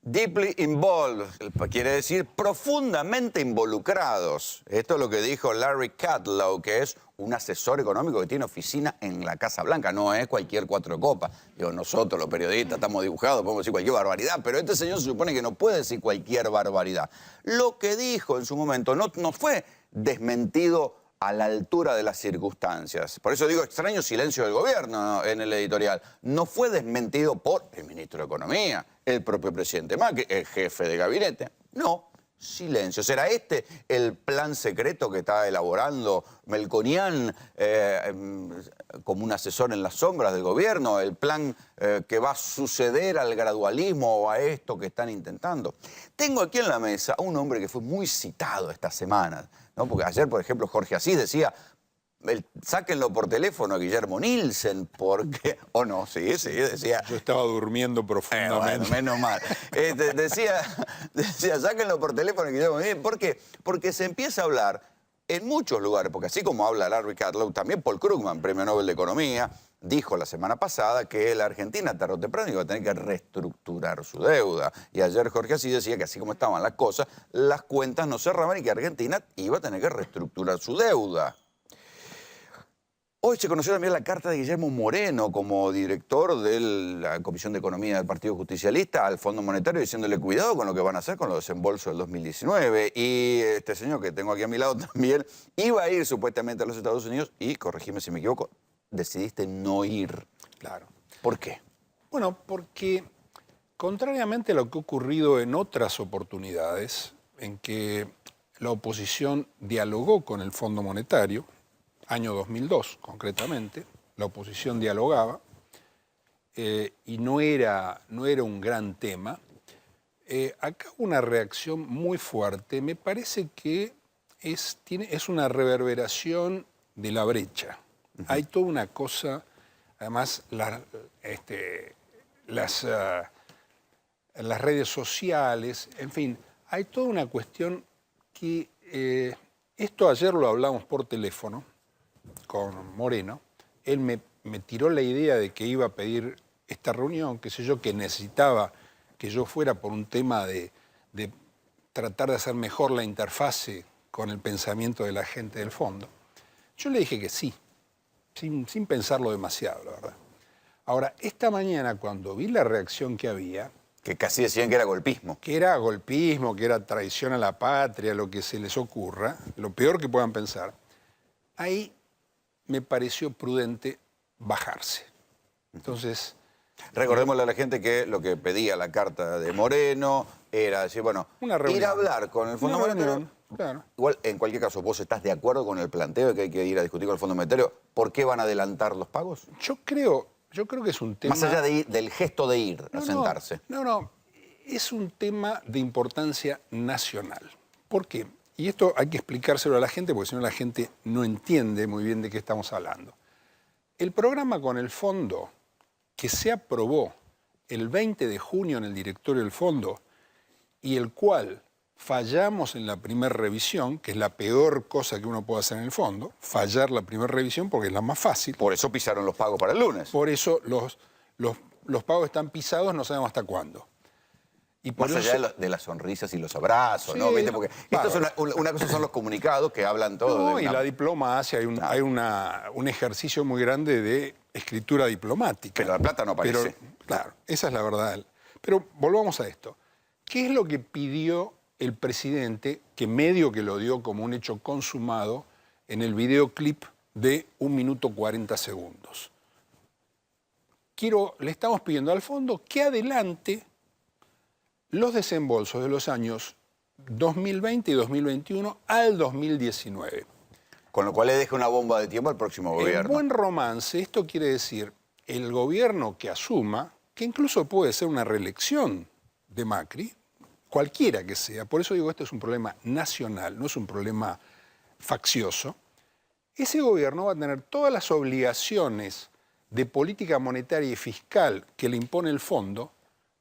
Deeply involved, quiere decir profundamente involucrados. Esto es lo que dijo Larry Kudlow, que es un asesor económico que tiene oficina en la Casa Blanca. No es cualquier cuatro copas. Digo, nosotros los periodistas estamos dibujados, podemos decir cualquier barbaridad, pero este señor se supone que no puede decir cualquier barbaridad. Lo que dijo en su momento no fue desmentido a la altura de las circunstancias. Por eso digo, extraño silencio del gobierno en el editorial. No fue desmentido por el ministro de Economía, el propio presidente Macri, el jefe de gabinete. No, silencio. ¿Será este el plan secreto que está elaborando Melconian como un asesor en las sombras del gobierno? ¿El plan que va a suceder al gradualismo o a esto que están intentando? Tengo aquí en la mesa a un hombre que fue muy citado esta semana, ¿no? Porque ayer, por ejemplo, Jorge Asís decía, sáquenlo por teléfono a Guillermo Nielsen, porque... ¿O no? Sí, decía... Yo estaba durmiendo profundamente. Bueno, menos mal. Decía, sáquenlo por teléfono a Guillermo Nielsen. ¿Por qué? Porque se empieza a hablar en muchos lugares, porque así como habla Larry Kudlow, también Paul Krugman, premio Nobel de Economía, dijo la semana pasada que la Argentina tarde o temprano iba a tener que reestructurar su deuda. Y ayer Jorge Asís decía que así como estaban las cosas, las cuentas no cerraban y que Argentina iba a tener que reestructurar su deuda. Hoy se conoció también la carta de Guillermo Moreno como director de la Comisión de Economía del Partido Justicialista al Fondo Monetario, diciéndole cuidado con lo que van a hacer con los desembolsos del 2019. Y este señor que tengo aquí a mi lado también iba a ir supuestamente a los Estados Unidos y, corregime si me equivoco, decidiste no ir. Claro. ¿Por qué? Bueno, porque contrariamente a lo que ha ocurrido en otras oportunidades, en que la oposición dialogó con el Fondo Monetario, año 2002 concretamente, la oposición dialogaba y no era un gran tema. Acá una reacción muy fuerte, me parece que es una reverberación de la brecha. Hay toda una cosa, además las redes sociales, en fin, hay toda una cuestión que esto ayer lo hablamos por teléfono con Moreno. Él me tiró la idea de que iba a pedir esta reunión, qué sé yo, que necesitaba que yo fuera por un tema de tratar de hacer mejor la interfase con el pensamiento de la gente del fondo. Yo le dije que sí, sin pensarlo demasiado, la verdad. Ahora, esta mañana, cuando vi la reacción que había... Que casi decían que era golpismo. Que era golpismo, que era traición a la patria, lo que se les ocurra, lo peor que puedan pensar. Ahí me pareció prudente bajarse. Entonces... Recordémosle a la gente que lo que pedía la carta de Moreno era decir, bueno, ir a hablar con el Fondo Monetario. Claro. Igual, en cualquier caso, ¿vos estás de acuerdo con el planteo de que hay que ir a discutir con el Fondo Monetario? ¿Por qué van a adelantar los pagos? Yo creo que es un tema... Más allá del gesto de ir a sentarse. No, es un tema de importancia nacional. ¿Por qué? Y esto hay que explicárselo a la gente, porque si no la gente no entiende muy bien de qué estamos hablando. El programa con el fondo que se aprobó el 20 de junio en el directorio del fondo y el cual fallamos en la primera revisión, que es la peor cosa que uno puede hacer en el fondo, fallar la primera revisión porque es la más fácil. Por eso pisaron los pagos para el lunes. Por eso los pagos están pisados, no sabemos hasta cuándo. Y por más allá de las sonrisas y los abrazos, sí, ¿no? ¿Viste? Porque esto es una cosa son los comunicados que hablan todo. No, y la diplomacia, hay un ejercicio muy grande de escritura diplomática. Pero la plata no aparece. Pero, claro, esa es la verdad. Pero volvamos a esto. ¿Qué es lo que pidió el presidente, que medio que lo dio como un hecho consumado en el videoclip de 1 minuto 40 segundos? Le estamos pidiendo al fondo que adelante los desembolsos de los años 2020 y 2021 al 2019. Con lo cual le deja una bomba de tiempo al próximo gobierno. En buen romance, esto quiere decir el gobierno que asuma, que incluso puede ser una reelección de Macri, cualquiera que sea, por eso digo esto es un problema nacional, no es un problema faccioso, ese gobierno va a tener todas las obligaciones de política monetaria y fiscal que le impone el fondo,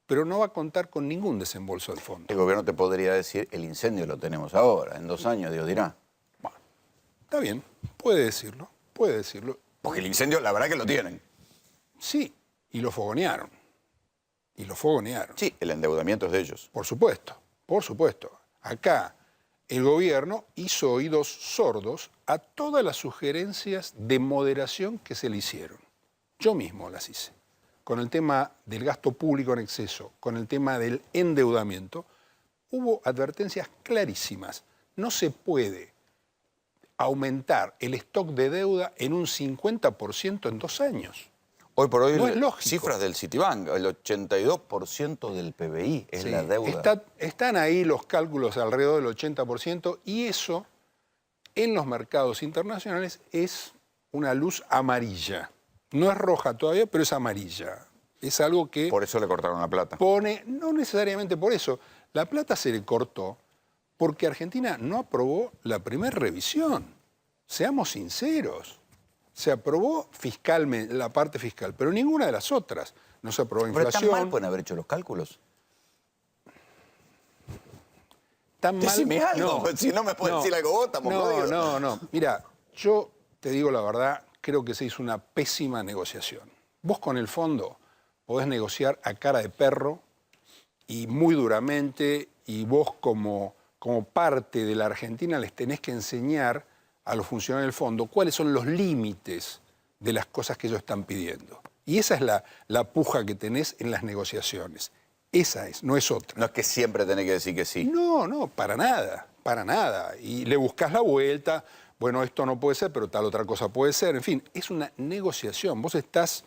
pero no va a contar con ningún desembolso del fondo. El gobierno te podría decir, el incendio lo tenemos ahora, en 2 años, Dios dirá. Bueno, está bien, puede decirlo, puede decirlo. Porque el incendio, la verdad que lo tienen. Sí, y lo fogonearon. y lo fogonearon. Sí, el endeudamiento es de ellos. Por supuesto, por supuesto. Acá el gobierno hizo oídos sordos a todas las sugerencias de moderación que se le hicieron. Yo mismo las hice. Con el tema del gasto público en exceso, con el tema del endeudamiento, hubo advertencias clarísimas. No se puede aumentar el stock de deuda en un 50% en 2 años. Hoy por hoy, No es lógico. cifras del Citibank, el 82% del PBI es la deuda. Están ahí los cálculos alrededor del 80% y eso en los mercados internacionales es una luz amarilla. No es roja todavía, pero es amarilla. Es algo que Por eso le cortaron la plata. pone, no necesariamente por eso, la plata se le cortó porque Argentina no aprobó la primera revisión. Seamos sinceros. Se aprobó fiscalmente, la parte fiscal, pero ninguna de las otras. No se aprobó Pero inflación. tan mal pueden haber hecho los cálculos. Tan mal. Decime algo, si no me puedes decir algo vos, estamos jodidos. No. Mira, yo te digo la verdad, creo que se hizo una pésima negociación. Vos con el fondo podés negociar a cara de perro y muy duramente, y vos como parte de la Argentina les tenés que enseñar a los funcionarios del fondo cuáles son los límites de las cosas que ellos están pidiendo. Y esa es la puja que tenés en las negociaciones. Esa es, no es otra. No es que siempre tenés que decir que sí. No, para nada, para nada. Y le buscas la vuelta, bueno, esto no puede ser, pero tal otra cosa puede ser. En fin, es una negociación. Vos estás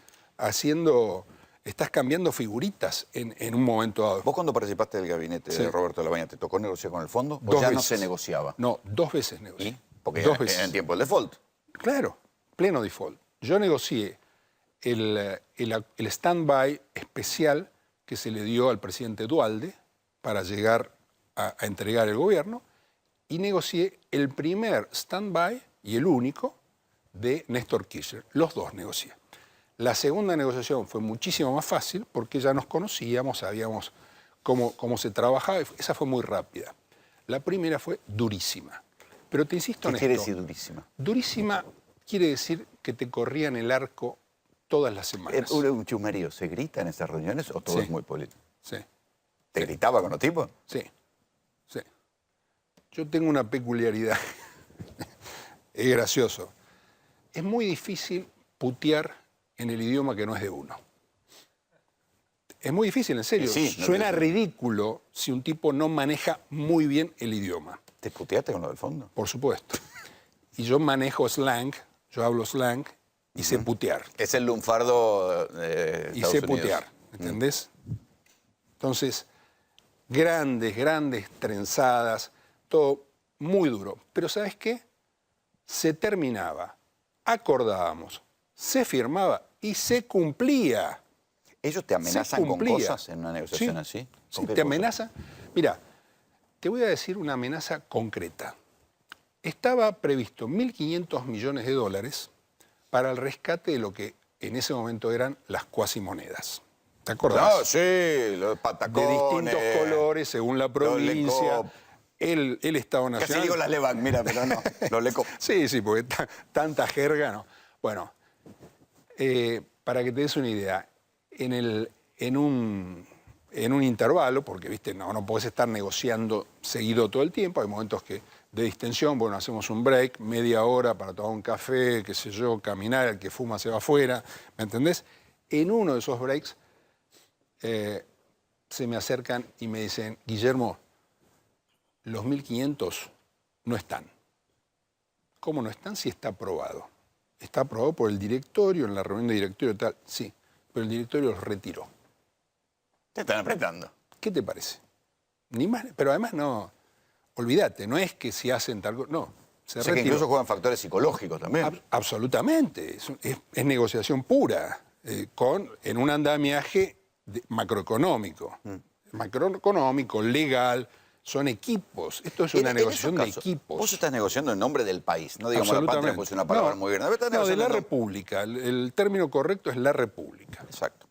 cambiando figuritas en un momento dado. ¿Vos cuando participaste del gabinete de Roberto Labaña, te tocó negociar con el fondo? ¿O Dos ya no veces. se negociaba? No, 2 veces negocié. ¿Y? Porque Dos era veces. en tiempo del default. Claro, pleno default. Yo negocié el stand-by especial que se le dio al presidente Dualde para llegar a entregar el gobierno y negocié el primer stand-by y el único de Néstor Kirchner. Los dos negocié. La segunda negociación fue muchísimo más fácil porque ya nos conocíamos, sabíamos cómo se trabajaba, y esa fue muy rápida. La primera fue durísima. Pero te insisto en ¿Qué esto. quiere decir durísima? Durísima quiere decir que te corrían el arco todas las semanas. ¿Un chumerío se grita en esas reuniones o todo Sí. es muy político? Sí, ¿Te gritaba con los tipos? sí. Yo tengo una peculiaridad. Es gracioso. Es muy difícil putear en el idioma que no es de uno. Es muy difícil, en serio. Sí, no Suena te- ridículo si un tipo no maneja muy bien el idioma, ¿Te puteaste con lo del fondo? por supuesto. Y yo manejo slang, yo hablo slang y sé putear. Es el lunfardo de Y Estados sé Unidos. putear, ¿entendés? Entonces, grandes trenzadas, todo muy duro. Pero ¿sabes qué? Se terminaba, acordábamos, se firmaba y se cumplía. ¿Ellos te amenazan con cumplía. cosas en una negociación así? Sí, ¿Con qué te cosas? amenaza. Mira, te voy a decir una amenaza concreta. Estaba previsto 1.500 millones de dólares para el rescate de lo que en ese momento eran las cuasimonedas. ¿Te acordás? No, sí, los De patacones. distintos colores, según la provincia. Lecop. El Estado Casi Nacional. digo las Levac, mira, pero no. Los Lecop. Sí, porque tanta jerga, ¿no? Bueno, para que te des una idea, en un intervalo, porque viste, no podés estar negociando seguido todo el tiempo, hay momentos de distensión, bueno, hacemos un break, media hora para tomar un café, qué sé yo, caminar, el que fuma se va afuera, ¿me entendés? En uno de esos breaks se me acercan y me dicen, Guillermo, los 1.500 no están. ¿Cómo no están si está aprobado? Está aprobado por el directorio, en la reunión de directorio tal, sí, pero el directorio los retiró. Te están apretando. ¿Qué te parece? Ni más, pero además no, olvídate, no es que si hacen tal cosa, no, se O sea que retiró. incluso juegan factores psicológicos también. Absolutamente, es negociación pura, en un andamiaje macroeconómico. Macroeconómico, legal, son equipos. Esto es una En negociación esos de casos, equipos. Vos estás negociando en nombre del país, no digamos la patria, pues es una palabra muy grande. Estás No, de negociando la en nombre- República. El término correcto es la República. Exacto.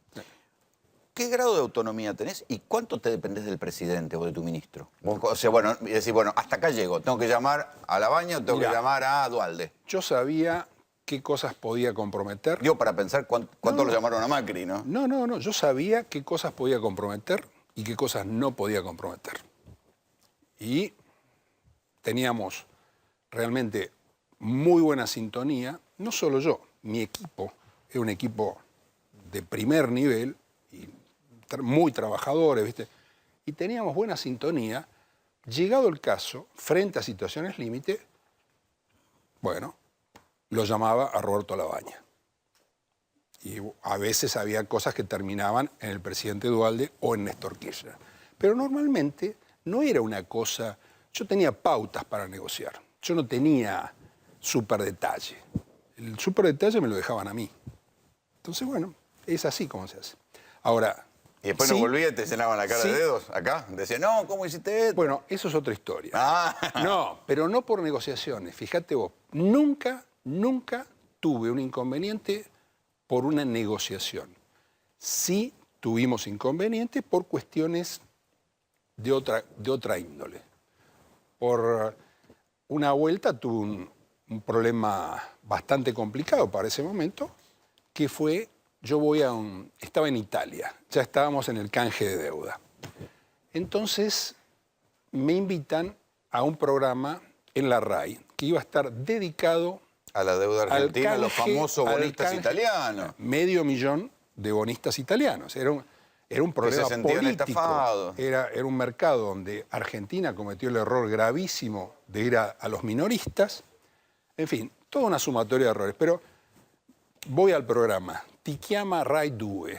¿Qué grado de autonomía tenés y cuánto te dependés del presidente o de tu ministro? Vos, o sea, bueno, y decir, bueno, hasta acá llego, tengo que llamar a Labaña o tengo Mirá. que llamar a Dualde. Yo sabía qué cosas podía comprometer. Digo, para pensar cuánto lo llamaron a Macri, ¿no? No. Yo sabía qué cosas podía comprometer y qué cosas no podía comprometer. Y teníamos realmente muy buena sintonía, no solo yo, mi equipo, era un equipo de primer nivel, y muy trabajadores, ¿viste? Y teníamos buena sintonía. Llegado el caso, frente a situaciones límite, bueno, lo llamaba a Roberto Labaña. Y a veces había cosas que terminaban en el presidente Duhalde o en Néstor Kirchner. Pero normalmente no era una cosa... Yo tenía pautas para negociar. Yo no tenía súper detalle. El súper detalle me lo dejaban a mí. Entonces, bueno, es así como se hace. Ahora... Y después sí, no volvía y te llenaban la cara de dedos acá. Decían, no, ¿cómo hiciste esto? Bueno, eso es otra historia. Ah. No, pero no por negociaciones. Fíjate vos, nunca tuve un inconveniente por una negociación. Sí tuvimos inconvenientes por cuestiones de otra índole. Por una vuelta tuve un problema bastante complicado para ese momento, que fue, estaba en Italia, ya estábamos en el canje de deuda. Entonces me invitan a un programa en la RAI que iba a estar dedicado a la deuda argentina, a los famosos bonistas canje, italianos. 500.000 de bonistas italianos. Era un problema se sentían político. estafados. Era un mercado donde Argentina cometió el error gravísimo de ir a los minoristas. En fin, toda una sumatoria de errores. Pero voy al programa. Ti chiama Rai 2.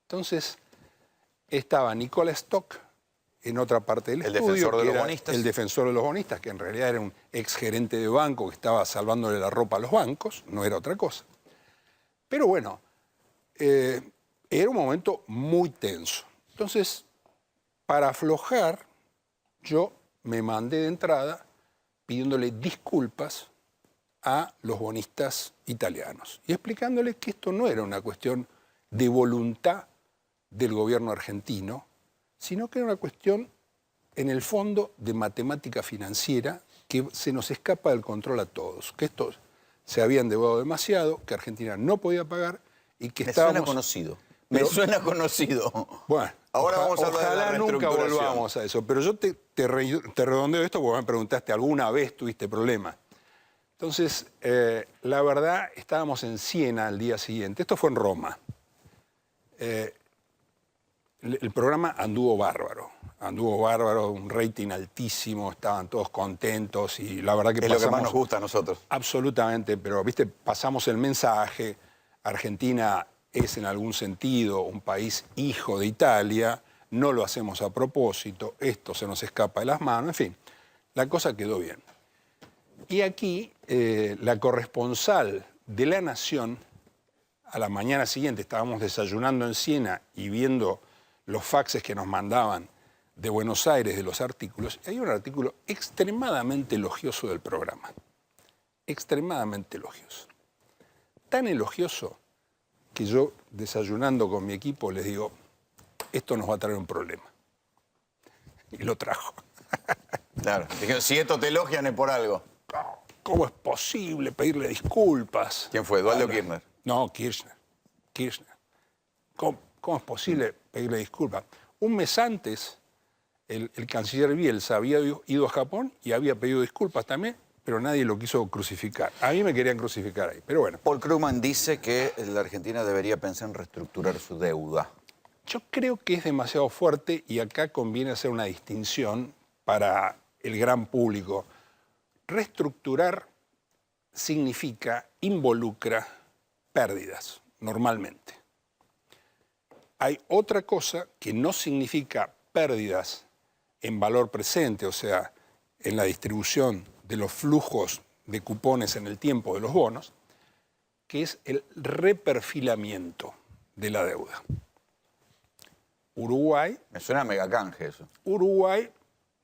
Entonces estaba Nicola Stock en otra parte del estudio, defensor de que los era bonistas. el defensor de los bonistas, que en realidad era un exgerente de banco que estaba salvándole la ropa a los bancos, no era otra cosa. Pero bueno, era un momento muy tenso. Entonces, para aflojar, yo me mandé de entrada pidiéndole disculpas a los bonistas italianos y explicándoles que esto no era una cuestión de voluntad del gobierno argentino, sino que era una cuestión, en el fondo, de matemática financiera que se nos escapa del control a todos, que estos se habían endeudado demasiado, que Argentina no podía pagar y que estábamos... Suena conocido. Me suena conocido. Bueno, ahora vamos a hablar de la ojalá nunca reestructuración. volvamos a eso, pero yo te redondeo esto porque me preguntaste, ¿alguna vez tuviste problemas? Entonces, la verdad, estábamos en Siena al día siguiente. Esto fue en Roma. El programa anduvo bárbaro, un rating altísimo, estaban todos contentos y la verdad que es lo que más nos gusta a nosotros. Absolutamente, pero viste, pasamos el mensaje. Argentina es en algún sentido un país hijo de Italia, no lo hacemos a propósito, esto se nos escapa de las manos, en fin, la cosa quedó bien. Y aquí la corresponsal de La Nación, a la mañana siguiente estábamos desayunando en Siena y viendo los faxes que nos mandaban de Buenos Aires de los artículos, y hay un artículo extremadamente elogioso del programa. Extremadamente elogioso. Tan elogioso que yo, desayunando con mi equipo, les digo, esto nos va a traer un problema. Y lo trajo. Claro. Dijeron, si esto te elogian es por algo. ¿Cómo es posible pedirle disculpas? ¿Quién fue, Duhalde o Kirchner? No, Kirchner. ¿Cómo es posible pedirle disculpas? Un mes antes, el canciller Bielsa había ido a Japón y había pedido disculpas también, pero nadie lo quiso crucificar. A mí me querían crucificar ahí, pero bueno. Paul Krugman dice que la Argentina debería pensar en reestructurar su deuda. Yo creo que es demasiado fuerte y acá conviene hacer una distinción para el gran público. Reestructurar involucra pérdidas, normalmente. Hay otra cosa que no significa pérdidas en valor presente, o sea, en la distribución de los flujos de cupones en el tiempo de los bonos, que es el reperfilamiento de la deuda. Uruguay... Me suena a megacanje eso. Uruguay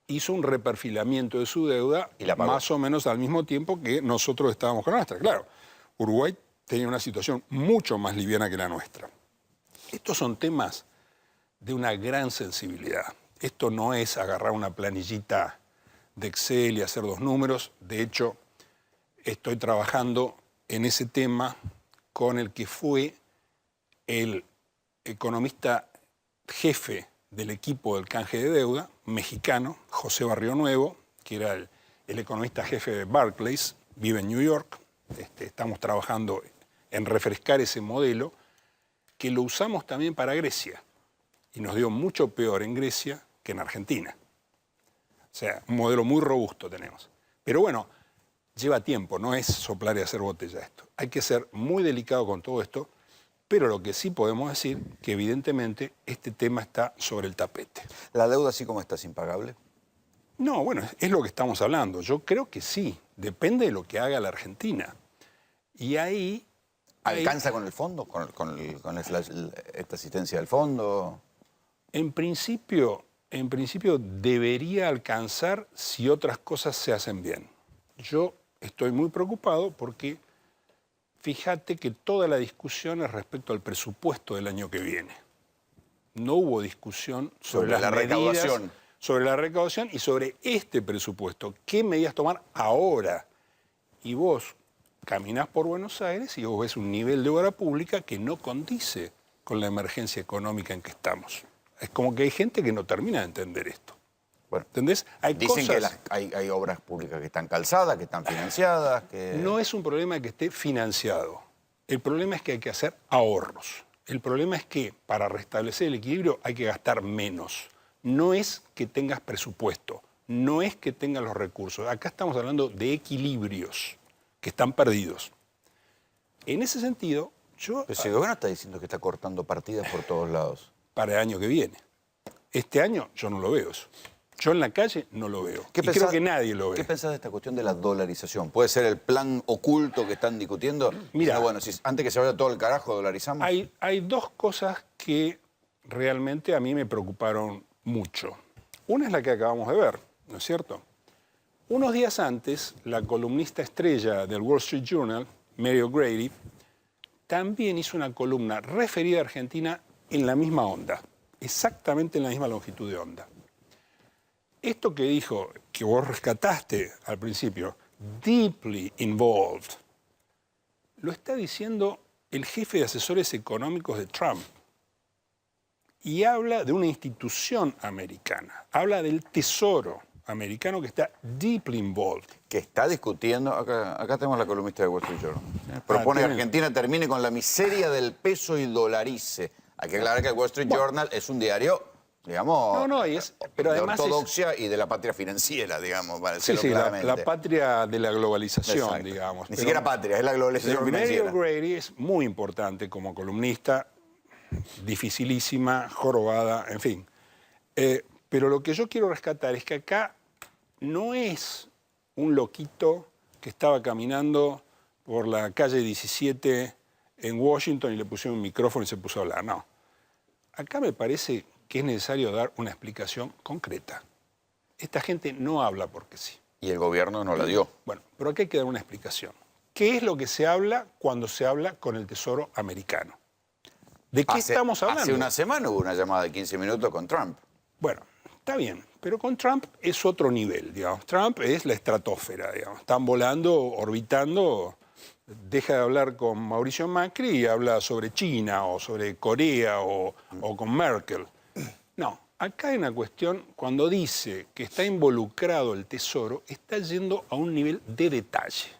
hizo un reperfilamiento de su deuda ¿Y la pagó? más o menos al mismo tiempo que nosotros estábamos con la nuestra. Claro, Uruguay tenía una situación mucho más liviana que la nuestra. Estos son temas de una gran sensibilidad. Esto no es agarrar una planillita de Excel y hacer 2 números. De hecho, estoy trabajando en ese tema con el que fue el economista jefe del equipo del canje de deuda, mexicano, José Barrio Nuevo, que era el economista jefe de Barclays, vive en New York. Estamos trabajando en refrescar ese modelo, que lo usamos también para Grecia. Y nos dio mucho peor en Grecia que en Argentina. O sea, un modelo muy robusto tenemos. Pero bueno, lleva tiempo, no es soplar y hacer botella esto. Hay que ser muy delicado con todo esto, pero lo que sí podemos decir que evidentemente este tema está sobre el tapete. ¿La deuda así como está es impagable? No, bueno, es lo que estamos hablando. Yo creo que sí, depende de lo que haga la Argentina. Y ahí... ¿Alcanza con el fondo, esta asistencia del fondo? En principio debería alcanzar si otras cosas se hacen bien. Yo estoy muy preocupado porque fíjate que toda la discusión es respecto al presupuesto del año que viene. No hubo discusión sobre las medidas, sobre la recaudación y sobre este presupuesto. ¿Qué medidas tomar ahora? Y vos caminás por Buenos Aires y vos ves un nivel de obra pública que no condice con la emergencia económica en que estamos. Es como que hay gente que no termina de entender esto. Bueno, ¿entendés? Dicen que hay obras públicas que están calzadas, que están financiadas. No es un problema que esté financiado. El problema es que hay que hacer ahorros. El problema es que para restablecer el equilibrio hay que gastar menos. No es que tengas presupuesto, no es que tengas los recursos. Acá estamos hablando de equilibrios que están perdidos. En ese sentido, yo... Pero si el gobierno está diciendo que está cortando partidas por todos lados. Para el año que viene. Este año yo no lo veo eso. Yo en la calle no lo veo. Y creo que nadie lo ve. ¿Qué pensás de esta cuestión de la dolarización? ¿Puede ser el plan oculto que están discutiendo? Mira, no, bueno, si antes que se vaya todo el carajo, dolarizamos. Hay dos cosas que realmente a mí me preocuparon mucho. Una es la que acabamos de ver, ¿no es cierto? Unos días antes, la columnista estrella del Wall Street Journal, Mary O'Grady, también hizo una columna referida a Argentina en la misma onda, exactamente en la misma longitud de onda. Esto que dijo, que vos rescataste al principio, deeply involved, lo está diciendo el jefe de asesores económicos de Trump. Y habla de una institución americana, habla del Tesoro americano que está deeply involved. Que está discutiendo, acá tenemos la columnista de Wall Street Journal, ¿sí? Propone que Argentina termine con la miseria del peso y dolarice. Hay que aclarar que el Wall Street Journal es un diario, digamos, pero de además ortodoxia y de la patria financiera, digamos, para decirlo sí, claramente. la patria de la globalización, exacto, digamos. Ni siquiera patria, es la globalización financiera. Mary O'Grady es muy importante como columnista, dificilísima, jorobada, en fin. Pero lo que yo quiero rescatar es que acá no es un loquito que estaba caminando por la calle 17 en Washington y le pusieron un micrófono y se puso a hablar. No. Acá me parece que es necesario dar una explicación concreta. Esta gente no habla porque sí. Y el gobierno no la dio. Bueno, pero aquí hay que dar una explicación. ¿Qué es lo que se habla cuando se habla con el Tesoro americano? ¿De qué estamos hablando? Hace una semana hubo una llamada de 15 minutos con Trump. Bueno, está bien, pero con Trump es otro nivel, digamos. Trump es la estratosfera, digamos. Están volando, orbitando. Deja de hablar con Mauricio Macri y habla sobre China o sobre Corea o con Merkel. No, acá hay una cuestión, cuando dice que está involucrado el Tesoro, está yendo a un nivel de detalle.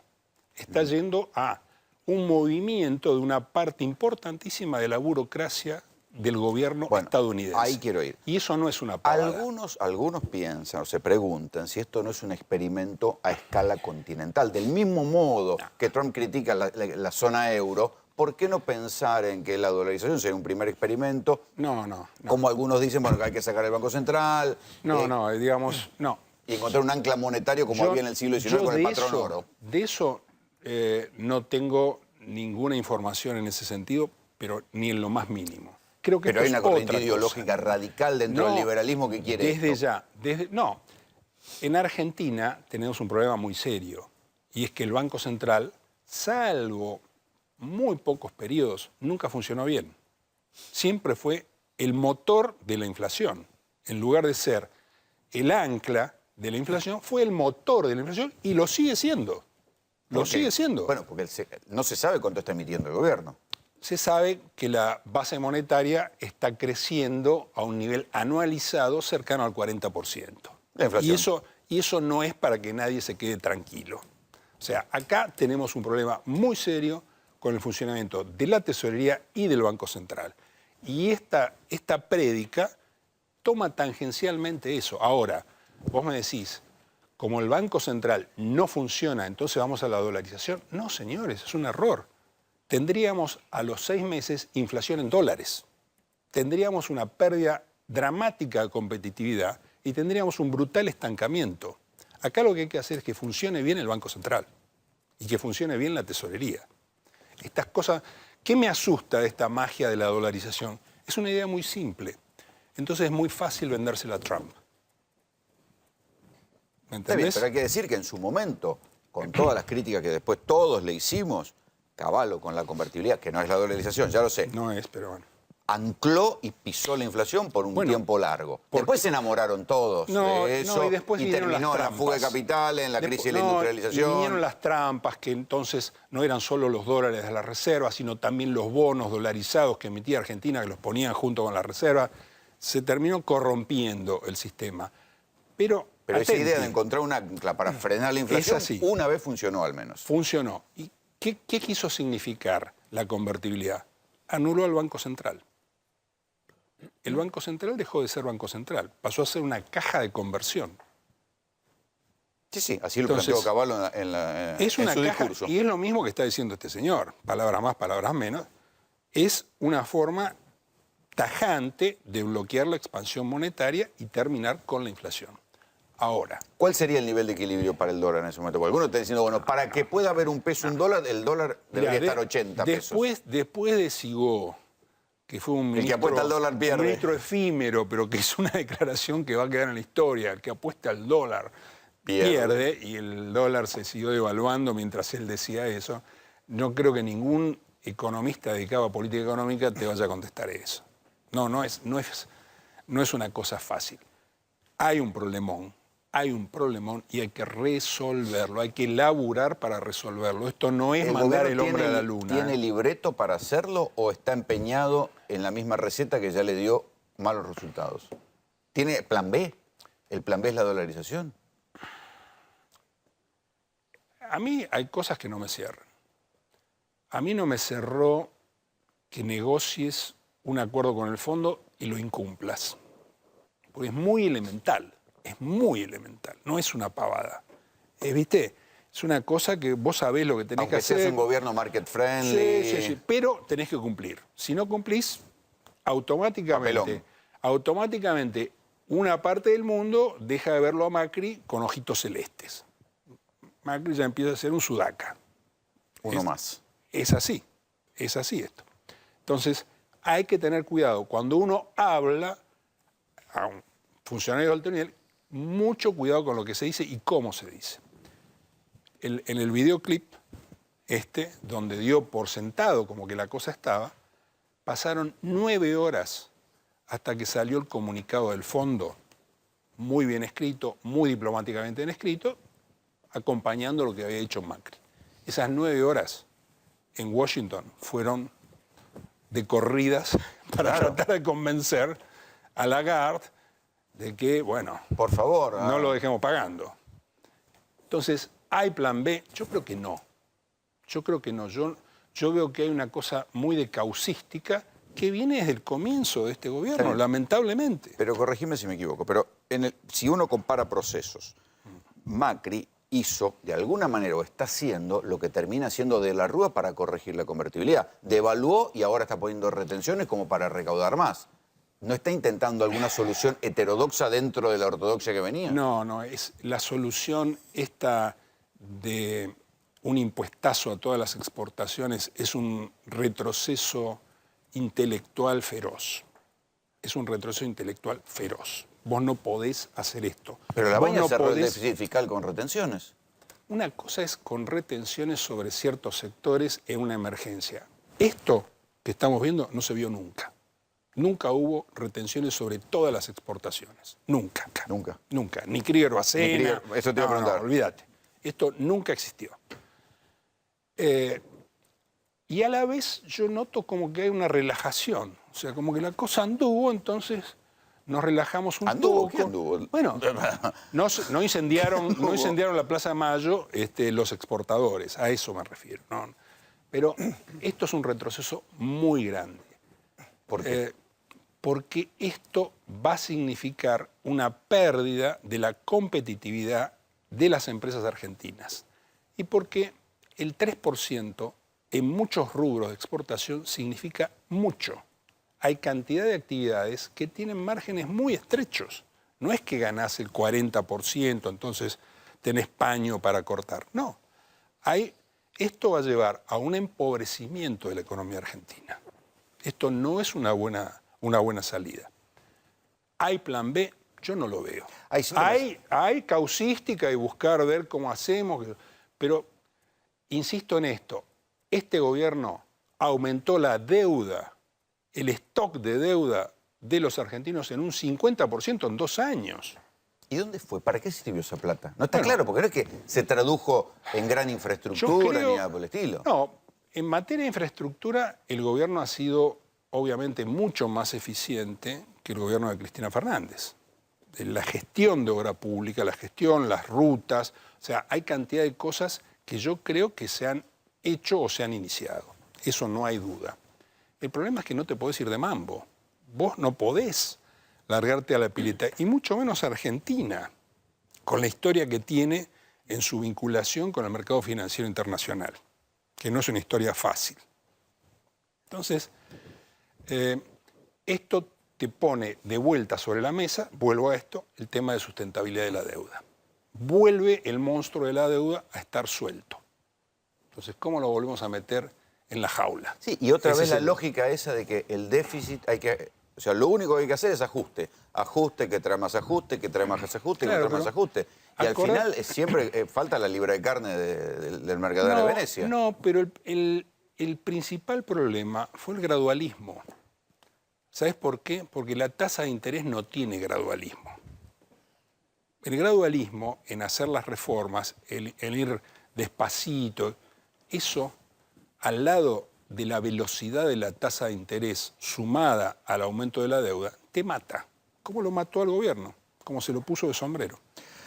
Está yendo a un movimiento de una parte importantísima de la burocracia del gobierno estadounidense. Ahí quiero ir. Y eso no es una pavada. Algunos piensan o se preguntan si esto no es un experimento a escala continental. Del mismo modo que Trump critica la zona euro, ¿por qué no pensar en que la dolarización sea un primer experimento? No. Como algunos dicen, bueno, que hay que sacar el Banco Central. Digamos, no. Y encontrar un ancla monetario como había en el siglo XIX con el patrón oro. De eso no tengo ninguna información en ese sentido, pero ni en lo más mínimo. Creo que pero hay una corriente ideológica radical dentro del liberalismo que quiere No. En Argentina tenemos un problema muy serio, y es que el Banco Central, salvo muy pocos periodos, nunca funcionó bien. Siempre fue el motor de la inflación. En lugar de ser el ancla de la inflación, fue el motor de la inflación y lo sigue siendo. Lo sigue siendo. Bueno, porque no se sabe cuánto está emitiendo el gobierno. Se sabe que la base monetaria está creciendo a un nivel anualizado cercano al 40%. La inflación. Y eso no es para que nadie se quede tranquilo. O sea, acá tenemos un problema muy serio con el funcionamiento de la tesorería y del Banco Central. Y esta prédica toma tangencialmente eso. Ahora, vos me decís, como el Banco Central no funciona, entonces vamos a la dolarización. No, señores, es un error. Tendríamos a los 6 meses inflación en dólares. Tendríamos una pérdida dramática de competitividad y tendríamos un brutal estancamiento. Acá lo que hay que hacer es que funcione bien el Banco Central y que funcione bien la tesorería. Estas cosas, ¿qué me asusta de esta magia de la dolarización? Es una idea muy simple. Entonces es muy fácil vendérsela a Trump. ¿Me entendés? Está bien, pero hay que decir que en su momento, con todas las críticas que después todos le hicimos, Cavallo con la convertibilidad, que no es la dolarización, ya lo sé, No es, pero bueno. ancló y pisó la inflación por un tiempo largo. Después se enamoraron todos de eso y después terminó la fuga de capitales, la crisis de la industrialización. Y vinieron las trampas, que entonces no eran solo los dólares de la reserva, sino también los bonos dolarizados que emitía Argentina, que los ponían junto con la reserva. Se terminó corrompiendo el sistema. Pero esa idea de encontrar un ancla para frenar la inflación, una vez funcionó al menos. Funcionó. ¿Y qué quiso significar la convertibilidad? Anuló al Banco Central. El Banco Central dejó de ser Banco Central, pasó a ser una caja de conversión. Sí, así lo planteó Cavallo en su discurso. Y es lo mismo que está diciendo este señor, palabras más, palabras menos. Es una forma tajante de bloquear la expansión monetaria y terminar con la inflación. Ahora, ¿cuál sería el nivel de equilibrio para el dólar en ese momento? Porque algunos están diciendo, bueno, para que pueda haber un peso, un dólar, el dólar debería estar 80 pesos. Después de Sigó, que fue un ministro, el que apuesta al dólar pierde. Un ministro efímero, pero que es una declaración que va a quedar en la historia. El que apuesta al dólar pierde, y el dólar se siguió devaluando mientras él decía eso. No creo que ningún economista dedicado a política económica te vaya a contestar eso. No es una cosa fácil. Hay un problemón y hay que resolverlo, hay que laburar para resolverlo. Esto no es mandar el hombre a la luna. ¿Tiene libreto para hacerlo o está empeñado en la misma receta que ya le dio malos resultados? ¿Tiene plan B? ¿El plan B es la dolarización? A mí hay cosas que no me cierran. A mí no me cerró que negocies un acuerdo con el fondo y lo incumplas. Porque es muy elemental, no es una pavada. ¿Viste? Es una cosa que vos sabés lo que tenés que hacer. Aunque seas un gobierno market friendly. Sí, pero tenés que cumplir. Si no cumplís, automáticamente una parte del mundo deja de verlo a Macri con ojitos celestes. Macri ya empieza a ser un sudaca. Uno más. Es así esto. Entonces, hay que tener cuidado. Cuando uno habla a un funcionario de alto nivel, mucho cuidado con lo que se dice y cómo se dice. En el videoclip donde dio por sentado como que la cosa estaba, pasaron 9 horas hasta que salió el comunicado del fondo, muy bien escrito, muy diplomáticamente bien escrito, acompañando lo que había dicho Macri. Esas 9 horas en Washington fueron de corridas para tratar de convencer a Lagarde de que, bueno, por favor, no lo dejemos pagando. Entonces, ¿hay plan B? Yo creo que no. Yo veo que hay una cosa muy de causística que viene desde el comienzo de este gobierno, lamentablemente. Pero corregime si me equivoco, pero si uno compara procesos, Macri hizo, de alguna manera, o está haciendo lo que termina siendo de la Rúa para corregir la convertibilidad. Devaluó y ahora está poniendo retenciones como para recaudar más. ¿No está intentando alguna solución heterodoxa dentro de la ortodoxia que venía? No, es la solución esta de un impuestazo a todas las exportaciones es un retroceso intelectual feroz. Es un retroceso intelectual feroz. Vos no podés hacer esto. Pero la Baña cerró el déficit fiscal con retenciones. Una cosa es con retenciones sobre ciertos sectores en una emergencia. Esto que estamos viendo no se vio nunca. Nunca hubo retenciones sobre todas las exportaciones. Nunca. Nunca. Nunca. Ni Krieger Bacena. Eso te iba a preguntar. No, olvídate. Esto nunca existió. Y a la vez yo noto como que hay una relajación. O sea, como que la cosa anduvo, entonces nos relajamos un poco. ¿Qué anduvo? Bueno, no incendiaron la Plaza de Mayo los exportadores, a eso me refiero. ¿No? Pero esto es un retroceso muy grande. ¿Por qué? Porque esto va a significar una pérdida de la competitividad de las empresas argentinas. Y porque el 3% en muchos rubros de exportación significa mucho. Hay cantidad de actividades que tienen márgenes muy estrechos. No es que ganás el 40%, entonces tenés paño para cortar. No. Esto va a llevar a un empobrecimiento de la economía argentina. Esto no es una buena salida. ¿Hay plan B? Yo no lo veo. Hay causística y buscar ver cómo hacemos, pero insisto en esto, este gobierno aumentó la deuda, el stock de deuda de los argentinos en un 50% en 2 años. ¿Y dónde fue? ¿Para qué sirvió esa plata? No está claro, porque no es que se tradujo en gran infraestructura ni nada por el estilo. No, en materia de infraestructura el gobierno ha sido obviamente mucho más eficiente que el gobierno de Cristina Fernández. La gestión de obra pública, la gestión, las rutas, o sea, hay cantidad de cosas que yo creo que se han hecho o se han iniciado. Eso no hay duda. El problema es que no te podés ir de mambo. Vos no podés largarte a la pileta, y mucho menos Argentina, con la historia que tiene en su vinculación con el mercado financiero internacional, que no es una historia fácil. Entonces, esto te pone de vuelta sobre la mesa, vuelvo a esto, el tema de sustentabilidad de la deuda. Vuelve el monstruo de la deuda a estar suelto. Entonces, ¿cómo lo volvemos a meter en la jaula? Sí, y otra vez la lógica esa de que el déficit hay que... O sea, lo único que hay que hacer es ajuste. Ajuste, que trae más ajuste, que trae más ajuste, claro, que trae más ajuste. Y al final siempre falta la libra de carne del mercader de Venecia. No, pero el principal problema fue el gradualismo. ¿Sabes por qué? Porque la tasa de interés no tiene gradualismo. El gradualismo en hacer las reformas, el ir despacito, eso al lado de la velocidad de la tasa de interés sumada al aumento de la deuda, te mata. ¿Cómo lo mató al gobierno? Como se lo puso de sombrero.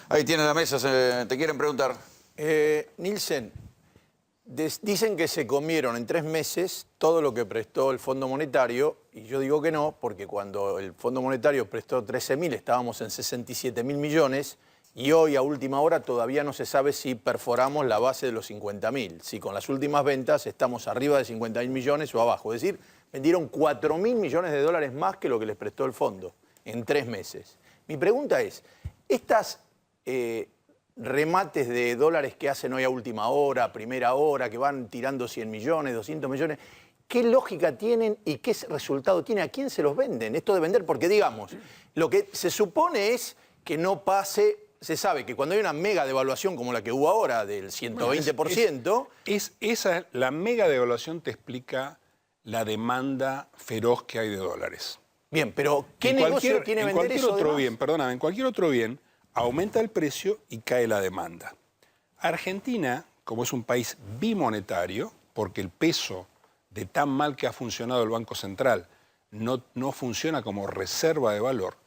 Ahí tiene la mesa, te quieren preguntar. Nielsen, dicen que se comieron en 3 meses todo lo que prestó el Fondo Monetario, y yo digo que no, porque cuando el Fondo Monetario prestó 13.000 estábamos en 67.000 millones, y hoy a última hora todavía no se sabe si perforamos la base de los 50.000, si con las últimas ventas estamos arriba de 50.000 millones o abajo. Es decir, vendieron 4.000 millones de dólares más que lo que les prestó el fondo en 3 meses. Mi pregunta es, estas remates de dólares que hacen hoy a última hora, primera hora, que van tirando 100 millones, 200 millones, ¿qué lógica tienen y qué resultado tiene? ¿A quién se los venden? Esto de vender, porque digamos, lo que se supone es que no pase... Se sabe que cuando hay una mega devaluación como la que hubo ahora, del 120%... La mega devaluación te explica la demanda feroz que hay de dólares. Bien, pero ¿qué negocio tiene vender eso? En cualquier otro bien aumenta el precio y cae la demanda. Argentina, como es un país bimonetario, porque el peso de tan mal que ha funcionado el Banco Central no funciona como reserva de valor,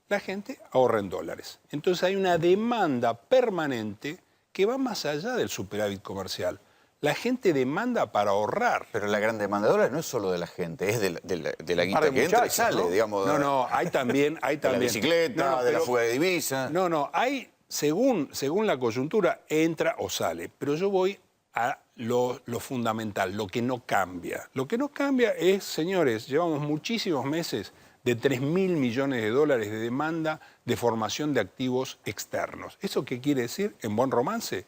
la gente ahorra en dólares. Entonces hay una demanda permanente que va más allá del superávit comercial. La gente demanda para ahorrar. Pero la gran demanda de dólares no es solo de la gente, es de la guita que entra y sale, ¿no? Digamos. No, hay también... De la bicicleta, de la fuga de divisas. Hay, según la coyuntura, entra o sale. Pero yo voy a lo fundamental, lo que no cambia. Lo que no cambia es, señores, llevamos muchísimos meses de 3.000 millones de dólares de demanda de formación de activos externos. ¿Eso qué quiere decir, en buen romance?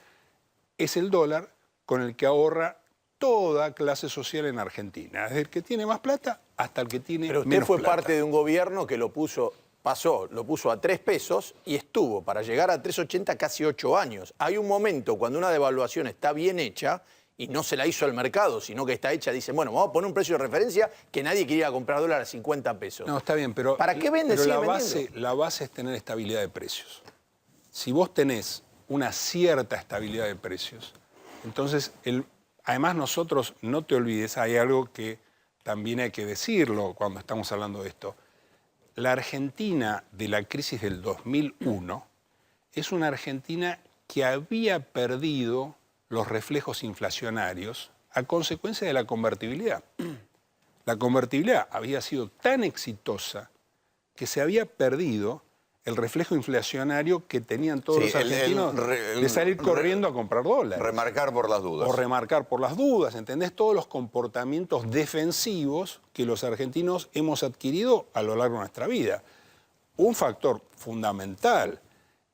Es el dólar con el que ahorra toda clase social en Argentina. Desde el que tiene más plata hasta el que tiene menos plata. Pero usted fue parte de un gobierno que lo puso a 3 pesos y estuvo para llegar a 3.80 casi 8 años. Hay un momento cuando una devaluación está bien hecha y no se la hizo al mercado, sino que está hecha, dicen, bueno, vamos a poner un precio de referencia que nadie quería comprar dólar a 50 pesos. No, está bien, pero... ¿Para qué vende? Pero la base es tener estabilidad de precios. Si vos tenés una cierta estabilidad de precios, entonces Además nosotros, no te olvides, hay algo que también hay que decirlo cuando estamos hablando de esto. La Argentina de la crisis del 2001 es una Argentina que había perdido los reflejos inflacionarios a consecuencia de la convertibilidad. La convertibilidad había sido tan exitosa que se había perdido el reflejo inflacionario que tenían todos los argentinos de salir corriendo a comprar dólares. Remarcar por las dudas. O remarcar por las dudas, ¿entendés? Todos los comportamientos defensivos que los argentinos hemos adquirido a lo largo de nuestra vida. Un factor fundamental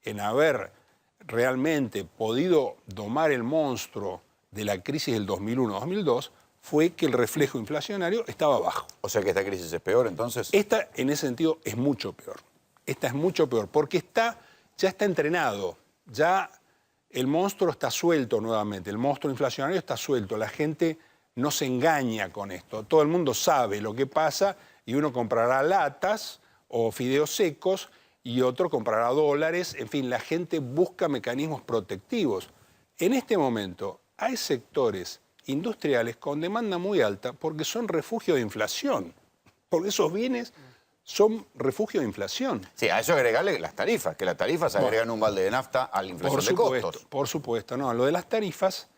en haber realmente podido domar el monstruo de la crisis del 2001-2002 fue que el reflejo inflacionario estaba bajo. O sea que esta crisis es peor, entonces. Esta, en ese sentido, es mucho peor. Esta es mucho peor, porque ya está entrenado, ya el monstruo está suelto nuevamente, el monstruo inflacionario está suelto, la gente no se engaña con esto, todo el mundo sabe lo que pasa y uno comprará latas o fideos secos y otro comprará dólares, en fin, la gente busca mecanismos protectivos. En este momento hay sectores industriales con demanda muy alta porque son refugio de inflación, porque esos bienes son refugio de inflación. Sí, a eso agregarle las tarifas, que las tarifas agregan un balde de nafta a la inflación de costos. Por supuesto, no. Lo de las tarifas,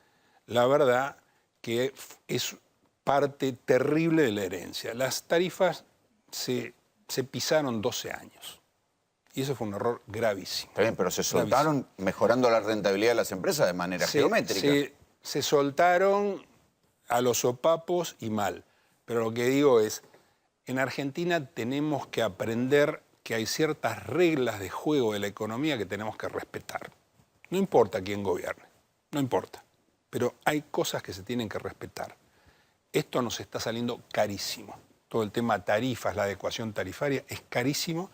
la verdad que es parte terrible de la herencia. Las tarifas se pisaron 12 años. Y eso fue un error gravísimo. Está bien, pero se soltaron mejorando la rentabilidad de las empresas de manera geométrica. Se soltaron a los sopapos y mal. Pero lo que digo es, en Argentina tenemos que aprender que hay ciertas reglas de juego de la economía que tenemos que respetar. No importa quién gobierne, no importa. Pero hay cosas que se tienen que respetar. Esto nos está saliendo carísimo. Todo el tema tarifas, la adecuación tarifaria es carísimo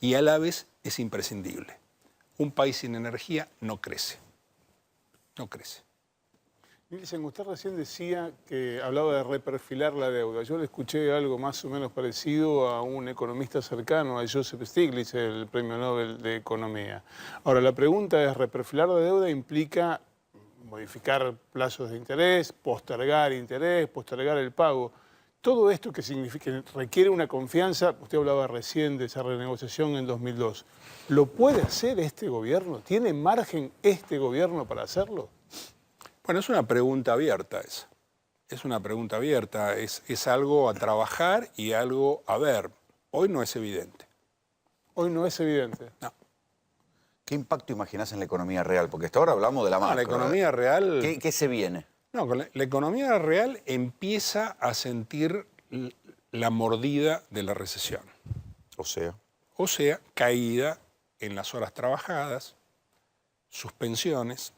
y a la vez es imprescindible. Un país sin energía no crece. No crece. Nielsen, usted recién decía que hablaba de reperfilar la deuda. Yo le escuché algo más o menos parecido a un economista cercano, a Joseph Stiglitz, el Premio Nobel de Economía. Ahora, la pregunta es, ¿reperfilar la deuda implica modificar plazos de interés, postergar el pago? Todo esto que significa, requiere una confianza, usted hablaba recién de esa renegociación en 2002. ¿Lo puede hacer este gobierno? ¿Tiene margen este gobierno para hacerlo? Bueno, es una pregunta abierta esa. Es una pregunta abierta, es algo a trabajar y algo a ver. Hoy no es evidente. Hoy no es evidente. No. ¿Qué impacto imaginás en la economía real? Porque hasta ahora hablamos de la macro. La economía real... ¿Qué se viene? No, la economía real empieza a sentir la mordida de la recesión. O sea, caída en las horas trabajadas, suspensiones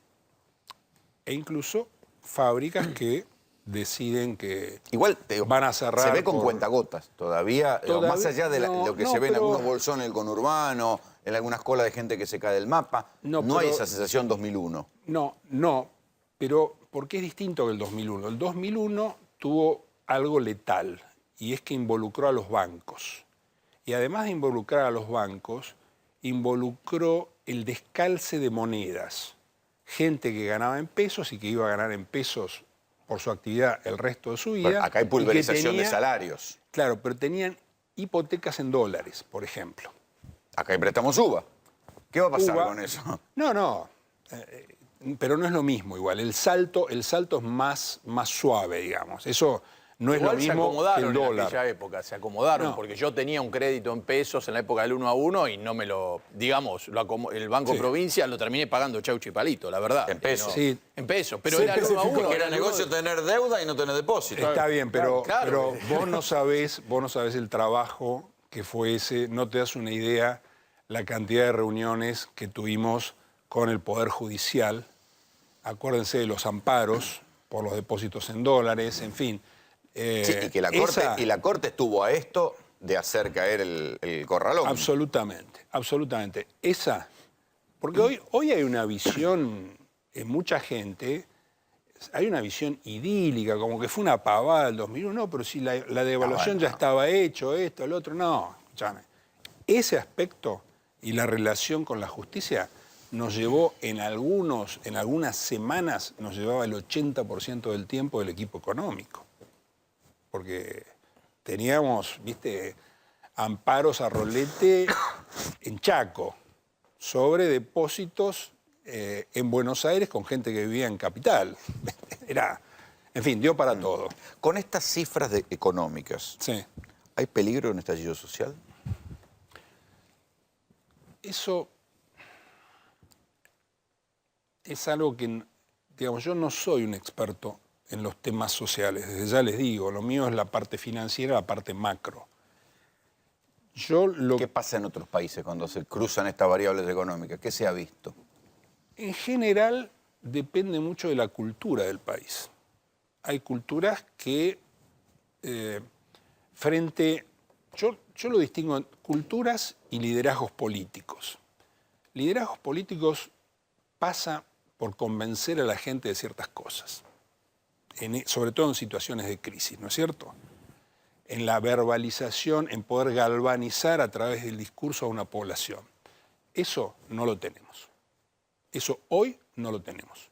e incluso fábricas que deciden que igual van a cerrar. Se ve con cuentagotas todavía, más allá de lo que se ve en algunos bolsones del conurbano, en algunas colas de gente que se cae del mapa. No hay esa sensación 2001. No, pero porque es distinto que el 2001. El 2001 tuvo algo letal y es que involucró a los bancos. Y además de involucrar a los bancos, involucró el descalce de monedas. Gente que ganaba en pesos y que iba a ganar en pesos por su actividad el resto de su vida. Pero acá hay pulverización de salarios. Claro, pero tenían hipotecas en dólares, por ejemplo. Acá hay préstamos UVA. ¿Qué va a pasar con eso? No. Pero no es lo mismo igual. El salto es más suave, digamos. Eso no es igual lo mismo que el dólar. En aquella época, se acomodaron, porque yo tenía un crédito en pesos en la época del 1 a 1 y no me lo, digamos, el Banco Provincia lo terminé pagando chauchi palito, la verdad. En pesos. Sí. En pesos, pero era el 1 a 1. Porque era negocio tener deuda y no tener depósito. Está bien, pero Claro. vos no sabés el trabajo que fue ese, no te das una idea la cantidad de reuniones que tuvimos con el Poder Judicial. Acuérdense de los amparos por los depósitos en dólares, en fin. Sí, y que la Corte estuvo a esto de hacer caer el corralón. Absolutamente. Porque hoy hay una visión en mucha gente, hay una visión idílica, como que fue una pavada el 2001. No, pero si la devaluación ya estaba hecho, esto, el otro. No, escúchame. Ese aspecto y la relación con la justicia nos llevó en algunas semanas, nos llevaba el 80% del tiempo del equipo económico. Porque teníamos, viste, amparos a rolete en Chaco sobre depósitos en Buenos Aires con gente que vivía en Capital. En fin, dio para todo. Con estas cifras económicas, Sí. ¿hay peligro en un estallido social? Eso es algo que, digamos, yo no soy un experto en los temas sociales. Desde ya les digo, lo mío es la parte financiera, la parte macro. ¿Qué pasa en otros países cuando se cruzan estas variables económicas? ¿Qué se ha visto? En general, depende mucho de la cultura del país. Hay culturas que yo lo distingo en culturas y liderazgos políticos. Liderazgos políticos pasa por convencer a la gente de ciertas cosas, sobre todo en situaciones de crisis, ¿no es cierto? En la verbalización, en poder galvanizar a través del discurso a una población. Eso no lo tenemos. Eso hoy no lo tenemos.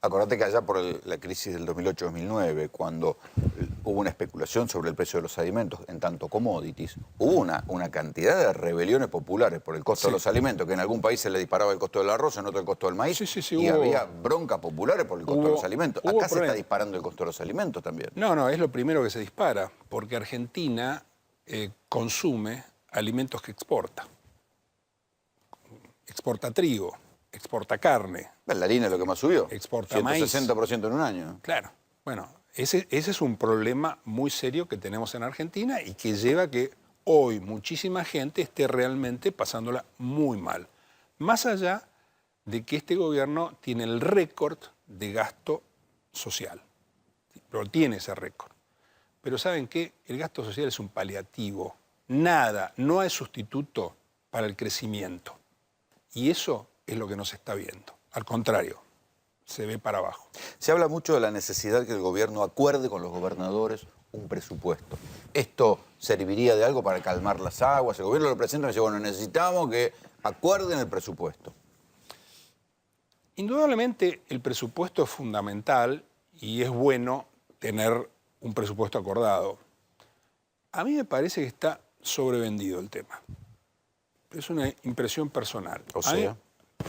Acordate que allá por la crisis del 2008-2009, cuando hubo una especulación sobre el precio de los alimentos, en tanto commodities, hubo una cantidad de rebeliones populares por el costo de los alimentos, que en algún país se le disparaba el costo del arroz, en otro el costo del maíz, y había broncas populares por el costo de los alimentos. Acá se está disparando el costo de los alimentos también. No, es lo primero que se dispara, porque Argentina consume alimentos que exporta. Exporta trigo, exporta carne. La harina es lo que más subió. Exporta maíz. 160% en un año. Claro. Bueno, ese es un problema muy serio que tenemos en Argentina y que lleva a que hoy muchísima gente esté realmente pasándola muy mal. Más allá de que este gobierno tiene el récord de gasto social. Pero tiene ese récord. Pero ¿saben qué? El gasto social es un paliativo. Nada, no hay sustituto para el crecimiento. Y eso es lo que no se está viendo. Al contrario, se ve para abajo. Se habla mucho de la necesidad que el gobierno acuerde con los gobernadores un presupuesto. ¿Esto serviría de algo para calmar las aguas? El gobierno lo presenta y dice, bueno, necesitamos que acuerden el presupuesto. Indudablemente el presupuesto es fundamental y es bueno tener un presupuesto acordado. A mí me parece que está sobrevendido el tema. Es una impresión personal. O sea,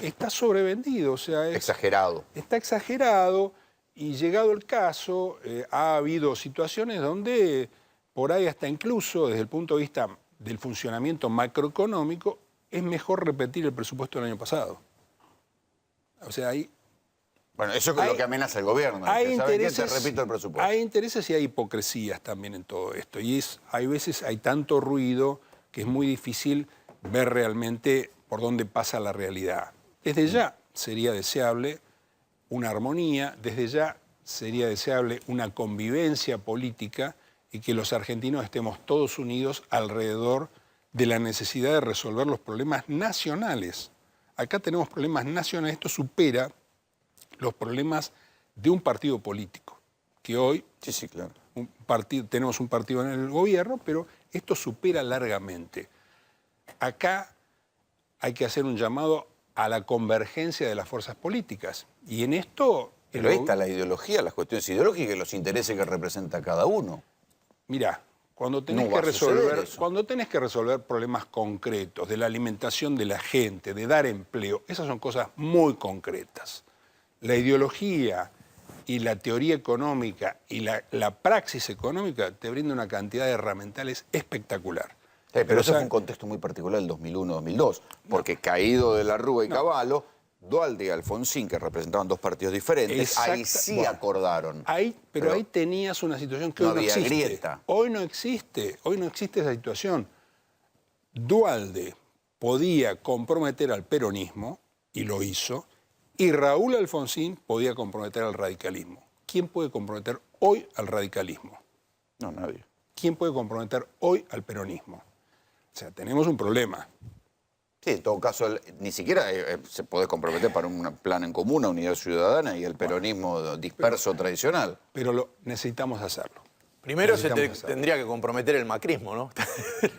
está sobrevendido, o sea, exagerado. Está exagerado y llegado el caso, ha habido situaciones donde por ahí hasta incluso desde el punto de vista del funcionamiento macroeconómico es mejor repetir el presupuesto del año pasado. O sea, bueno, eso es lo que amenaza el gobierno. ¿Saben qué? Te repito el presupuesto. Hay intereses y hay hipocresías también en todo esto. Y hay veces hay tanto ruido que es muy difícil ver realmente por dónde pasa la realidad. Desde ya sería deseable una armonía, desde ya sería deseable una convivencia política y que los argentinos estemos todos unidos alrededor de la necesidad de resolver los problemas nacionales. Acá tenemos problemas nacionales, esto supera los problemas de un partido político, que hoy Sí, claro. tenemos un partido en el gobierno, pero esto supera largamente. Acá hay que hacer un llamado a la convergencia de las fuerzas políticas. Y en esto... Pero ahí está la ideología, las cuestiones ideológicas y los intereses que representa cada uno. Mirá, cuando tenés que resolver problemas concretos de la alimentación de la gente, de dar empleo, esas son cosas muy concretas. La ideología y la teoría económica y la praxis económica te brinda una cantidad de herramientales espectacular. Pero eso fue un contexto muy particular del 2001-2002, porque caído de la Rúa y Cavallo, Duhalde y Alfonsín, que representaban dos partidos diferentes, ahí sí acordaron. Pero ahí tenías una situación que hoy no existe. Grieta. Hoy no existe esa situación. Duhalde podía comprometer al peronismo, y lo hizo, y Raúl Alfonsín podía comprometer al radicalismo. ¿Quién puede comprometer hoy al radicalismo? No, nadie. ¿Quién puede comprometer hoy al peronismo? O sea, tenemos un problema. Sí, en todo caso, ni siquiera se puede comprometer para un plan en común, una unidad ciudadana y el peronismo disperso tradicional. Pero necesitamos hacerlo. Primero necesitamos hacerlo. tendría que comprometer el macrismo, ¿no?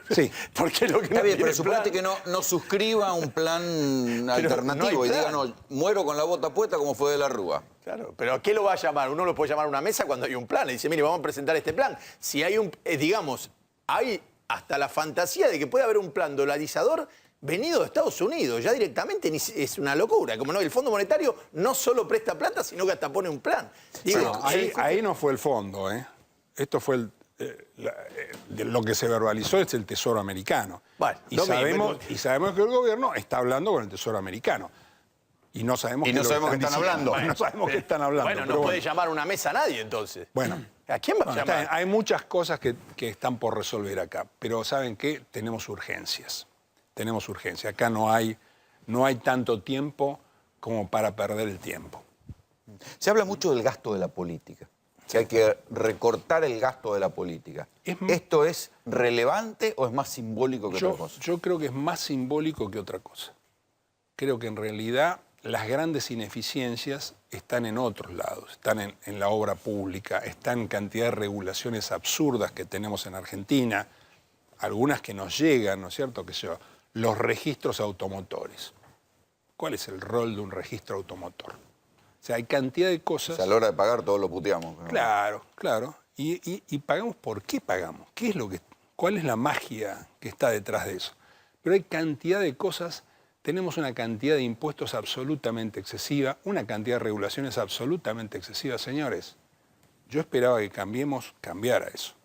Sí. Porque es lo que no Está bien, tiene pero suponete plan. que no suscriba un plan alternativo no hay y diga, plan. no, muero con la bota puesta como fue de la Rúa. Claro, pero ¿a qué lo va a llamar? Uno lo puede llamar a una mesa cuando hay un plan. Le dice, mire, vamos a presentar este plan. Si hay digamos, hay hasta la fantasía de que puede haber un plan dolarizador venido de Estados Unidos. Ya directamente es una locura. Como no, el Fondo Monetario no solo presta plata, sino que hasta pone un plan. Digo, Bueno, ahí no fue el fondo, ¿eh? Esto fue lo que se verbalizó es el Tesoro americano. Bueno, y, lo mismo, sabemos que el gobierno está hablando con el Tesoro americano. Y no sabemos, Y no sabemos qué están hablando. No sabemos qué están hablando. Bueno, pero no puede llamar a una mesa a nadie entonces. Bueno, ¿A quién va a bueno, llamar? está bien, hay muchas cosas que están por resolver acá, pero ¿saben qué? Tenemos urgencias. Tenemos urgencias. Acá no hay tanto tiempo como para perder el tiempo. Se habla mucho del gasto de la política, que hay que recortar el gasto de la política. ¿Esto es relevante o es más simbólico que otra cosa? Yo creo que es más simbólico que otra cosa. Creo que en realidad las grandes ineficiencias están en otros lados, están en la obra pública, están en cantidad de regulaciones absurdas que tenemos en Argentina, algunas que nos llegan, ¿no es cierto? Que son los registros automotores. ¿Cuál es el rol de un registro automotor? O sea, hay cantidad de O cosas... sea, a la hora de pagar todos lo puteamos. ¿No? Claro, claro. Y pagamos ¿por qué pagamos? ¿Cuál es la magia que está detrás de eso? Pero hay cantidad de cosas, tenemos una cantidad de impuestos absolutamente excesiva, una cantidad de regulaciones absolutamente excesiva, señores. Yo esperaba que cambiara eso,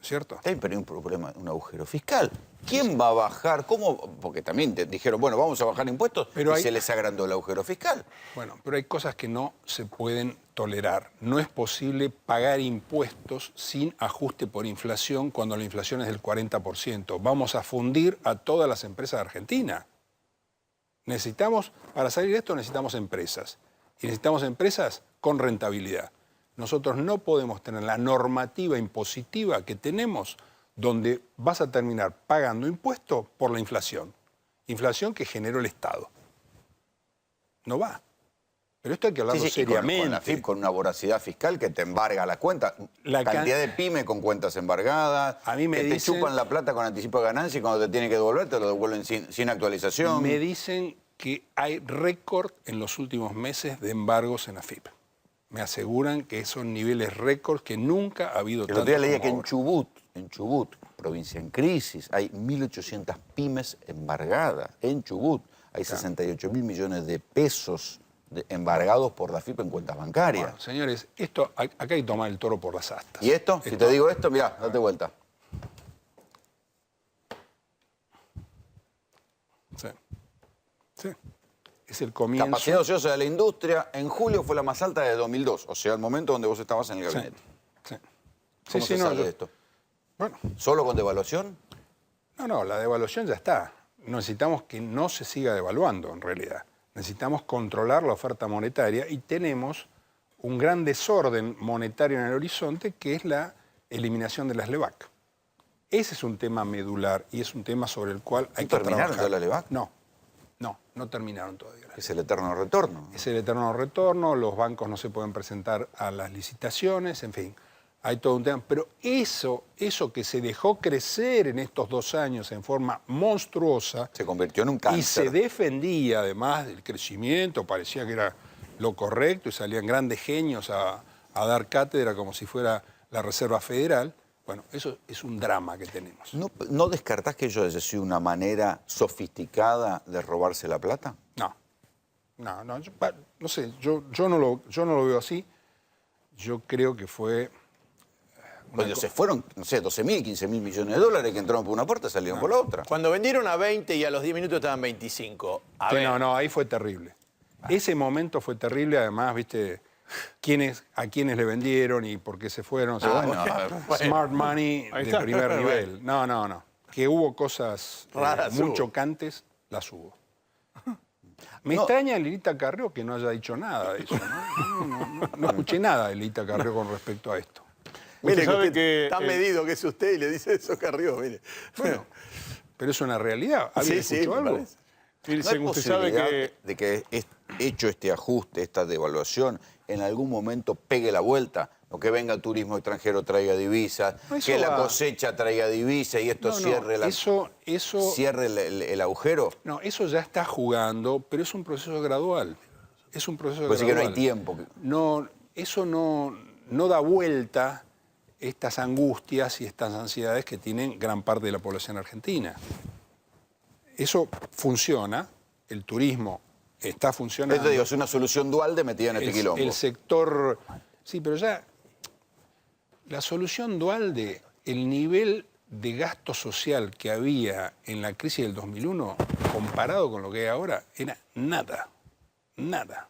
¿cierto? Sí, pero hay un problema, un agujero fiscal. ¿Quién va a bajar? ¿Cómo? Porque también te dijeron, bueno, vamos a bajar impuestos y se les agrandó el agujero fiscal. Bueno, pero hay cosas que no se pueden tolerar. No es posible pagar impuestos sin ajuste por inflación cuando la inflación es del 40%. Vamos a fundir a todas las empresas de Argentina. Para salir de esto necesitamos empresas. Y necesitamos empresas con rentabilidad. Nosotros no podemos tener la normativa impositiva que tenemos donde vas a terminar pagando impuestos por la inflación. Inflación que generó el Estado. No va. Pero esto hay que hablarlo seriamente. Con la FIP, con una voracidad fiscal que te embarga la cuenta. La cantidad de pymes con cuentas embargadas. A mí me que dicen, te chupan la plata con anticipo de ganancia y cuando te tienen que devolver te lo devuelven sin actualización. Me dicen que hay récord en los últimos meses de embargos en la FIP. Me aseguran que son niveles récord que nunca ha habido tanto. El otro día leía que como ahora. en Chubut, provincia en crisis, hay 1.800 pymes embargadas. En Chubut hay 68.000 millones de pesos embargados por la FIP en cuentas bancarias. Bueno, señores, acá hay que tomar el toro por las astas. ¿Y esto? Si te digo esto, mirá, date vuelta. Sí. Sí. Es el comienzo. Capacidad ociosa de la industria en julio fue la más alta de 2002, o sea, el momento donde vos estabas en el gabinete. Sí. ¿Cómo se sale de esto? Bueno, ¿Solo con devaluación? no, la devaluación ya está. Necesitamos que no se siga devaluando, en realidad. Necesitamos controlar la oferta monetaria y tenemos un gran desorden monetario en el horizonte que es la eliminación de las LEVAC. Ese es un tema medular y es un tema sobre el cual hay que terminaron trabajar. todas las LEVAC? No terminaron todavía. Es el eterno retorno. Es el eterno retorno, los bancos no se pueden presentar a las licitaciones, en fin, hay todo un tema. Pero eso que se dejó crecer en estos 2 años en forma monstruosa... Se convirtió en un cáncer. Y se defendía además del crecimiento, parecía que era lo correcto y salían grandes genios a dar cátedra como si fuera la Reserva Federal. Bueno, eso es un drama que tenemos. ¿No descartás que ello haya sido una manera sofisticada de robarse la plata? No, no sé, yo no lo veo así. Yo creo que fue... Cuando se fueron, no sé, 12.000, 15.000 millones de dólares que entraron por una puerta y salieron por la otra. Cuando vendieron a 20 y a los 10 minutos estaban 25. No, ahí fue terrible. Ese momento fue terrible, además, viste, a quiénes le vendieron y por qué se fueron. O sea, bueno. Smart money Ahí de está. primer nivel. No. Que hubo cosas Raras muy hubo. chocantes, las hubo. Me extraña Lilita Carrió que no haya dicho nada de eso. No escuché nada de Lilita Carrió con respecto a esto. Mire, sabe que que, tan medido que es usted y le dice eso Carrió, mire. Bueno, pero es una realidad. ¿Alguien escuchó me algo? parece. mire, ¿No hay usted sabe posibilidad que de que hecho este ajuste, esta devaluación, en algún momento pegue la vuelta? o que venga turismo extranjero traiga divisas, No, eso que la va. cosecha traiga divisas y esto No, no, cierre, cierre el agujero. No, eso ya está jugando, pero es un proceso gradual. Es un proceso Pues sí que no hay gradual. tiempo. No, eso no da vuelta estas angustias y estas ansiedades que tienen gran parte de la población argentina. Eso funciona, el turismo está funcionando. Esto digo, es una solución dual de metida en este quilombo. El sector... Sí, pero ya la solución dual de el nivel de gasto social que había en la crisis del 2001 comparado con lo que hay ahora era nada, nada.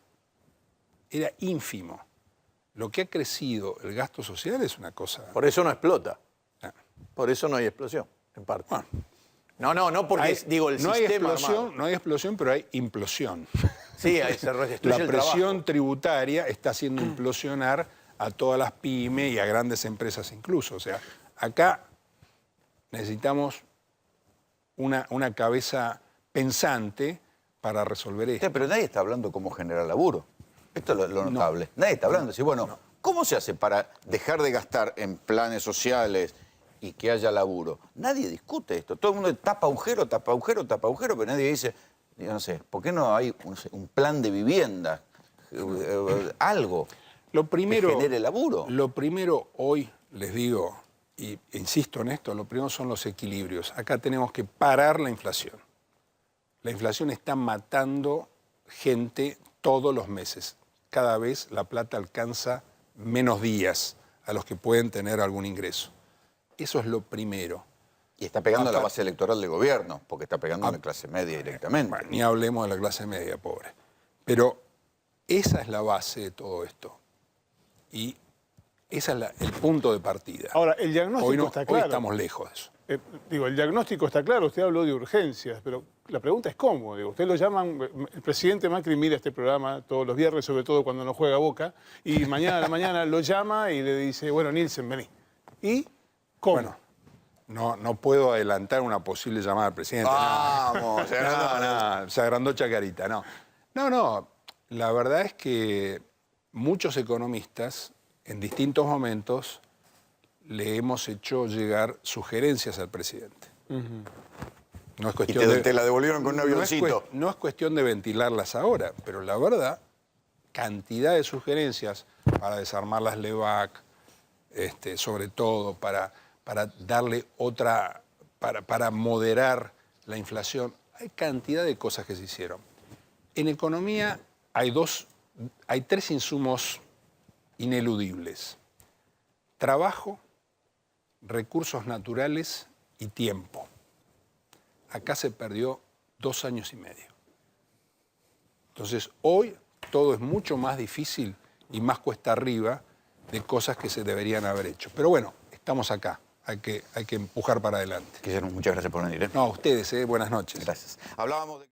Era ínfimo. Lo que ha crecido el gasto social es una cosa... Por eso no explota. Ah. Por eso no hay explosión, en parte. Bueno, No porque hay- digo el no hay sistema explosión, armado. no hay explosión, pero hay implosión. Sí, ahí se destruye La el presión trabajo. tributaria está haciendo implosionar a todas las pymes y a grandes empresas incluso. O sea, acá necesitamos una cabeza pensante para resolver esto. Pero nadie está hablando cómo generar laburo. Esto es lo notable. Nadie está hablando. Decir, bueno, ¿cómo se hace para dejar de gastar en planes sociales y que haya laburo? Nadie discute esto. Todo el mundo tapa agujero, tapa agujero, tapa agujero, pero nadie dice, yo no sé, ¿por qué no hay un plan de vivienda? Algo Lo primero, que genere laburo. Lo primero hoy, les digo, y insisto en esto, lo primero son los equilibrios. Acá tenemos que parar la inflación. La inflación está matando gente todos los meses. Cada vez la plata alcanza menos días a los que pueden tener algún ingreso. Eso es lo primero. Y está pegando a la base electoral del gobierno, porque está pegando a la clase media directamente. Bueno, ni hablemos de la clase media, pobre. Pero esa es la base de todo esto. Y ese es el punto de partida. Ahora, el diagnóstico está claro. Hoy estamos lejos de eso. El diagnóstico está claro, usted habló de urgencias, pero la pregunta es cómo. Digo, usted lo llaman, el presidente Macri mira este programa todos los viernes, sobre todo cuando no juega Boca, y mañana a la mañana lo llama y le dice, bueno, Nielsen, vení. ¿Y cómo? Bueno, no puedo adelantar una posible llamada al presidente. Vamos, No, se agrandó Chacarita, no. No, la verdad es que muchos economistas en distintos momentos le hemos hecho llegar sugerencias al presidente. No es Y cuestión te la devolvieron con un avioncito. no es cuestión de ventilarlas ahora, pero la verdad, cantidad de sugerencias para desarmar las LEVAC, sobre todo para darle otra, para moderar la inflación. Hay cantidad de cosas que se hicieron. En economía hay tres insumos ineludibles: trabajo, recursos naturales y tiempo. Acá se perdió 2 años y medio. Entonces, hoy todo es mucho más difícil y más cuesta arriba de cosas que se deberían haber hecho. Pero bueno, estamos acá. Hay que empujar para adelante. Guillermo, muchas gracias por venir. No, a ustedes, buenas noches. Gracias. Hablábamos de...